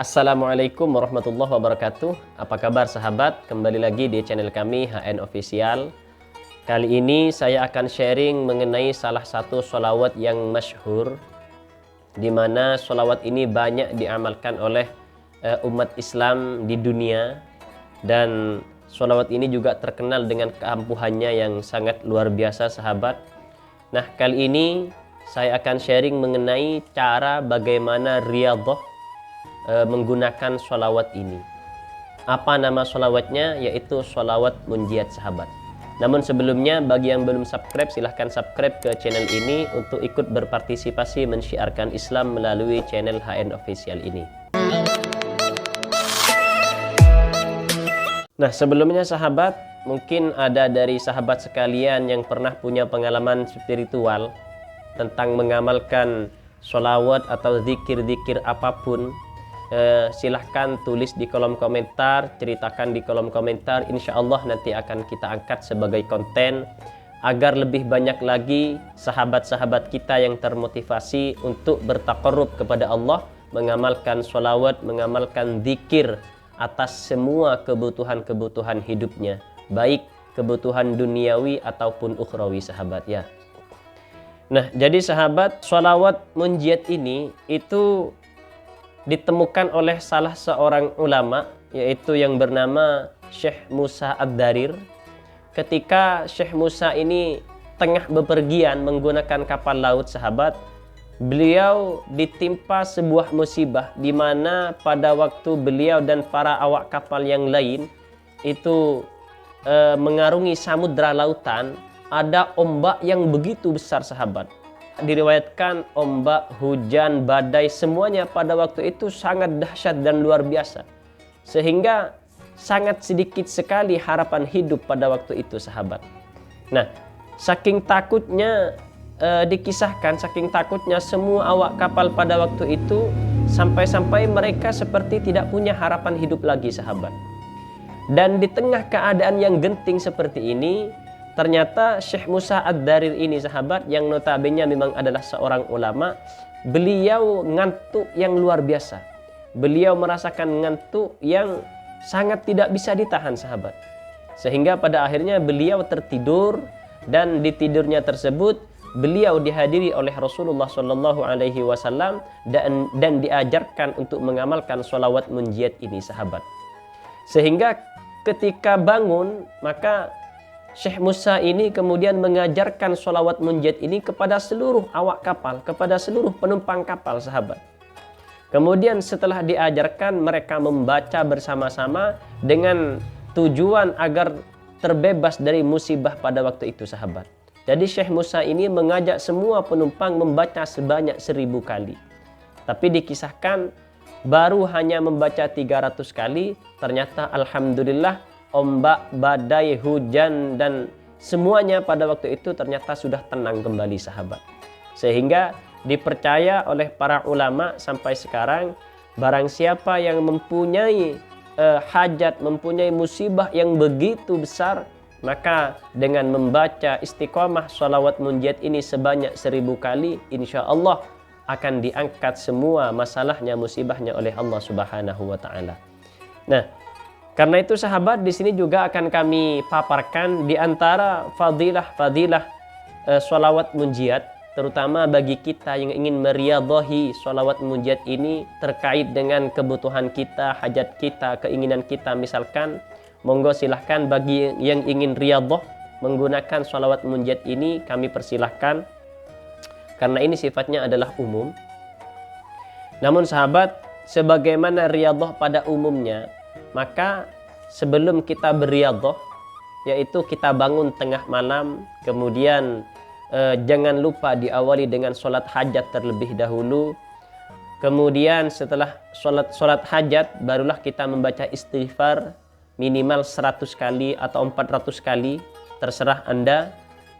Assalamualaikum warahmatullahi wabarakatuh. Apa kabar sahabat? Kembali lagi di channel kami HN Official. Kali ini saya akan sharing mengenai salah satu sholawat yang masyhur, di mana sholawat ini banyak diamalkan oleh umat Islam di dunia, dan sholawat ini juga terkenal dengan keampuhannya yang sangat luar biasa sahabat. Nah, kali ini saya akan sharing mengenai cara bagaimana riyadhah menggunakan sholawat ini. Apa nama sholawatnya? Yaitu sholawat munjiat sahabat. Namun sebelumnya, bagi yang belum subscribe, silahkan subscribe ke channel ini untuk ikut berpartisipasi mensyiarkan Islam melalui channel HN Official ini. Nah, sebelumnya sahabat, mungkin ada dari sahabat sekalian yang pernah punya pengalaman spiritual tentang mengamalkan sholawat atau zikir-zikir apapun. Silahkan tulis di kolom komentar, ceritakan di kolom komentar. Insya Allah nanti akan kita angkat sebagai konten agar lebih banyak lagi sahabat-sahabat kita yang termotivasi untuk bertaqarrub kepada Allah, mengamalkan sholawat, mengamalkan zikir atas semua kebutuhan-kebutuhan hidupnya, baik kebutuhan duniawi ataupun ukhrawi sahabat ya. Nah, jadi sahabat, sholawat munjiat ini itu ditemukan oleh salah seorang ulama, yaitu yang bernama Syekh Musa Ad-Darir. Ketika Syekh Musa ini tengah bepergian menggunakan kapal laut sahabat, beliau ditimpa sebuah musibah di mana pada waktu beliau dan para awak kapal yang lain itu mengarungi samudra lautan, ada ombak yang begitu besar sahabat. Diriwayatkan ombak, hujan, badai, semuanya pada waktu itu sangat dahsyat dan luar biasa, sehingga sangat sedikit sekali harapan hidup pada waktu itu sahabat. Nah, saking takutnya dikisahkan, saking takutnya semua awak kapal pada waktu itu, sampai-sampai mereka seperti tidak punya harapan hidup lagi sahabat. Dan di tengah keadaan yang genting seperti ini, ternyata Syekh Musa Ad-Darir ini sahabat, yang notabene memang adalah seorang ulama, beliau ngantuk yang luar biasa. Beliau merasakan ngantuk yang sangat tidak bisa ditahan sahabat. Sehingga pada akhirnya beliau tertidur, dan di tidurnya tersebut beliau dihadiri oleh Rasulullah SAW dan diajarkan untuk mengamalkan sholawat munjiat ini sahabat. Sehingga ketika bangun, maka Syekh Musa ini kemudian mengajarkan sholawat munjiat ini kepada seluruh awak kapal, kepada seluruh penumpang kapal sahabat. Kemudian setelah diajarkan, mereka membaca bersama-sama dengan tujuan agar terbebas dari musibah pada waktu itu sahabat. Jadi Syekh Musa ini mengajak semua penumpang membaca sebanyak 1000 kali. Tapi dikisahkan baru hanya membaca 300 kali, ternyata alhamdulillah ombak, badai, hujan, dan semuanya pada waktu itu ternyata sudah tenang kembali sahabat. Sehingga dipercaya oleh para ulama sampai sekarang, barang siapa yang mempunyai hajat, mempunyai musibah yang begitu besar, maka dengan membaca istiqomah sholawat munjiat ini sebanyak 1000 kali, insya Allah akan diangkat semua masalahnya, musibahnya oleh Allah Subhanahu wa Ta'ala. Nah, karena itu sahabat, di sini juga akan kami paparkan di antara fadilah-fadilah sholawat munjiat, terutama bagi kita yang ingin meriyadhahi sholawat munjiat ini terkait dengan kebutuhan kita, hajat kita, keinginan kita. Misalkan, monggo silahkan bagi yang ingin riyadhah menggunakan sholawat munjiat ini, kami persilahkan, karena ini sifatnya adalah umum. Namun sahabat, sebagaimana riyadhah pada umumnya, maka sebelum kita berriyadhah, yaitu kita bangun tengah malam, kemudian jangan lupa diawali dengan sholat hajat terlebih dahulu. Kemudian setelah sholat hajat, barulah kita membaca istighfar minimal 100 kali atau 400 kali, terserah Anda,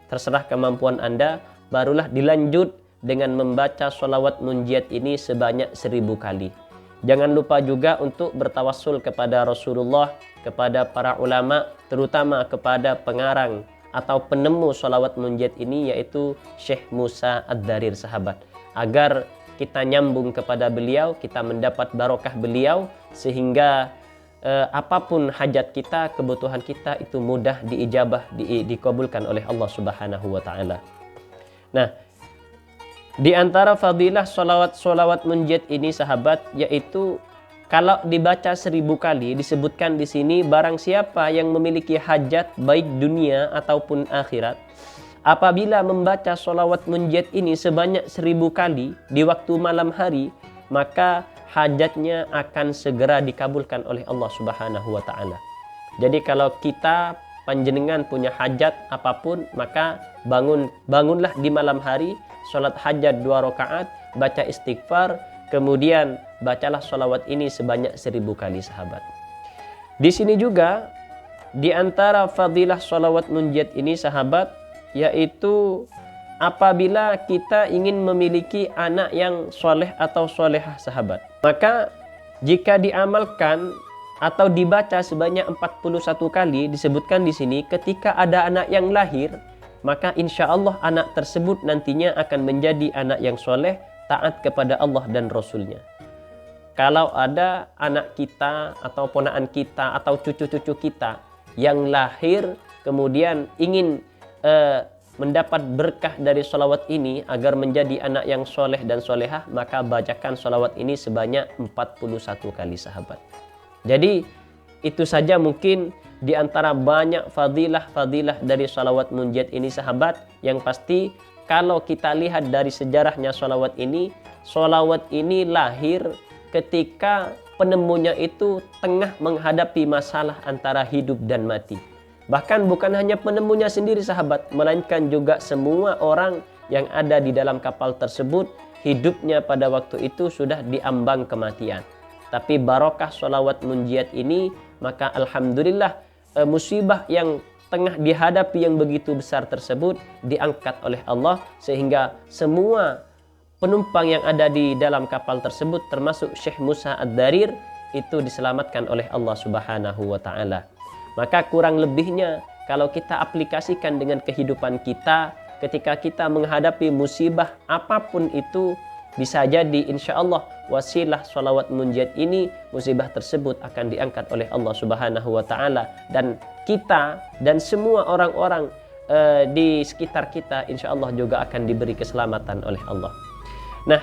terserah kemampuan Anda. Barulah dilanjut dengan membaca sholawat munjiat ini sebanyak 1000 kali. Jangan lupa juga untuk bertawassul kepada Rasulullah, kepada para ulama, terutama kepada pengarang atau penemu sholawat munjiat ini, yaitu Syekh Musa Ad-Darir sahabat, agar kita nyambung kepada beliau, kita mendapat barokah beliau, sehingga apapun hajat kita, kebutuhan kita itu mudah diijabah, dikabulkan oleh Allah Subhanahu wa taala. Nah, di antara fadilah solawat munjid ini sahabat, yaitu kalau dibaca 1000 kali, disebutkan di sini barang siapa yang memiliki hajat baik dunia ataupun akhirat, apabila membaca solawat munjid ini sebanyak 1000 kali di waktu malam hari, maka hajatnya akan segera dikabulkan oleh Allah Subhanahu wa taala. Jadi kalau kita panjenengan punya hajat apapun, maka bangunlah di malam hari, sholat hajat 2 rakaat, baca istighfar, kemudian bacalah sholawat ini sebanyak 1000 kali sahabat. Di sini juga di antara fadilah sholawat munjid ini sahabat, yaitu apabila kita ingin memiliki anak yang soleh atau solehah sahabat, maka jika diamalkan atau dibaca sebanyak 41 kali, disebutkan di sini ketika ada anak yang lahir, maka insya Allah anak tersebut nantinya akan menjadi anak yang soleh, taat kepada Allah dan Rasulnya. Kalau ada anak kita atau ponakan kita atau cucu-cucu kita yang lahir kemudian ingin mendapat berkah dari sholawat ini agar menjadi anak yang soleh dan solehah, maka bacakan sholawat ini sebanyak 41 kali sahabat. Jadi itu saja mungkin di antara banyak fadilah-fadilah dari sholawat munjid ini sahabat. Yang pasti kalau kita lihat dari sejarahnya sholawat ini lahir ketika penemunya itu tengah menghadapi masalah antara hidup dan mati. Bahkan bukan hanya penemunya sendiri sahabat, melainkan juga semua orang yang ada di dalam kapal tersebut, hidupnya pada waktu itu sudah diambang kematian. Tapi barokah sholawat munjid ini, maka alhamdulillah musibah yang tengah dihadapi yang begitu besar tersebut diangkat oleh Allah, sehingga semua penumpang yang ada di dalam kapal tersebut termasuk Syekh Musa Ad-Darir itu diselamatkan oleh Allah Subhanahu wa taala. Maka kurang lebihnya kalau kita aplikasikan dengan kehidupan kita, ketika kita menghadapi musibah apapun itu, bisa jadi insya Allah wasilah sholawat munjid ini, musibah tersebut akan diangkat oleh Allah Subhanahu wa taala, dan kita dan semua orang-orang di sekitar kita insya Allah juga akan diberi keselamatan oleh Allah. Nah,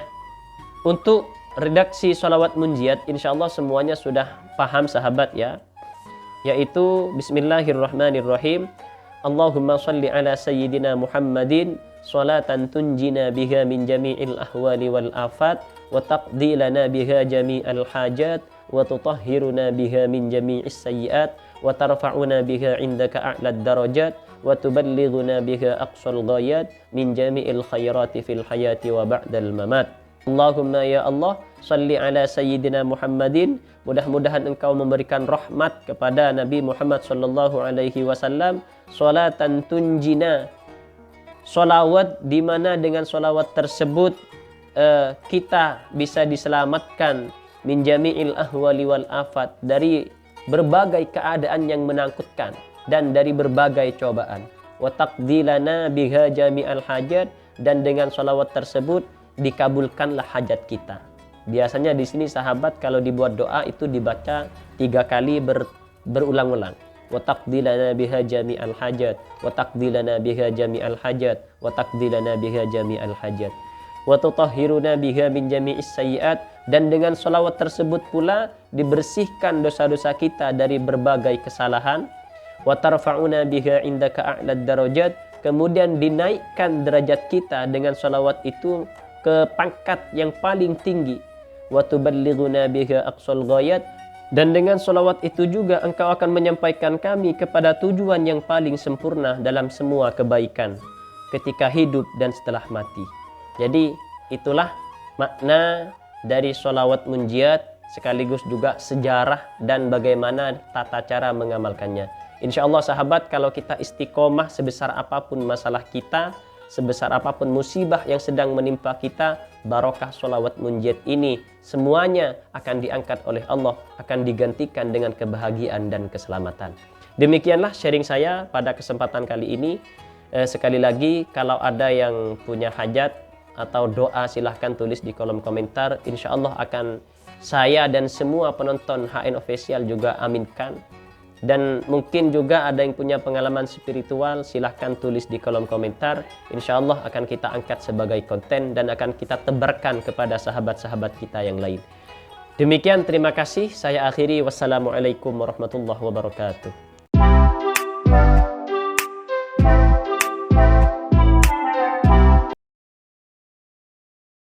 untuk redaksi sholawat munjid insya Allah semuanya sudah paham sahabat ya, yaitu bismillahirrahmanirrahim. Allahumma salli ala sayyidina Muhammadin salatan tunjina biha min jami'il ahwali wal afat wa taqdi lana biha jami'al hajat wa tutahhiruna biha min jami'is sayyiat wa tarfa'una biha indaka a'lad darajat wa tuballighuna biha aqsal ghayat min jami'il khairati fil hayati wa ba'dal mamat. Allahumma ya Allah salli ala sayyidina Muhammadin, mudah-mudahan engkau memberikan rahmat kepada Nabi Muhammad sallallahu alaihi wasallam, salatan tunjina, solawat di mana dengan solawat tersebut kita bisa diselamatkan min jami'il ahwali wal afat, dari berbagai keadaan yang menakutkan dan dari berbagai cobaan, wa taqdilana biha jami'al hajat, dan dengan solawat tersebut dikabulkanlah hajat kita. Biasanya di sini sahabat kalau dibuat doa itu dibaca 3 kali berulang-ulang. Wa taqdilana biha jami'al hajat, wa taqdilana biha jami'al hajat, wa taqdilana biha jami'al hajat, wa tutahhiruna biha min jami'is sayyiat, dan dengan selawat tersebut pula dibersihkan dosa-dosa kita dari berbagai kesalahan. Wa tarfa'una biha indaka a'lad darajat, kemudian dinaikkan derajat kita dengan selawat itu ke pangkat yang paling tinggi. Wa tuballighuna biha aqsal ghayat, dan dengan selawat itu juga engkau akan menyampaikan kami kepada tujuan yang paling sempurna dalam semua kebaikan ketika hidup dan setelah mati. Jadi itulah makna dari sholawat munjid, sekaligus juga sejarah dan bagaimana tata cara mengamalkannya. Insya Allah sahabat, kalau kita istiqomah sebesar apapun masalah kita, sebesar apapun musibah yang sedang menimpa kita, barokah sholawat munjid ini semuanya akan diangkat oleh Allah, akan digantikan dengan kebahagiaan dan keselamatan. Demikianlah sharing saya pada kesempatan kali ini. Sekali lagi, kalau ada yang punya hajat atau doa silahkan tulis di kolom komentar. Insya Allah akan saya dan semua penonton HN Official juga aminkan. Dan mungkin juga ada yang punya pengalaman spiritual, silahkan tulis di kolom komentar. Insya Allah akan kita angkat sebagai konten dan akan kita tebarkan kepada sahabat-sahabat kita yang lain. Demikian, terima kasih. Saya akhiri. Wassalamualaikum warahmatullahi wabarakatuh.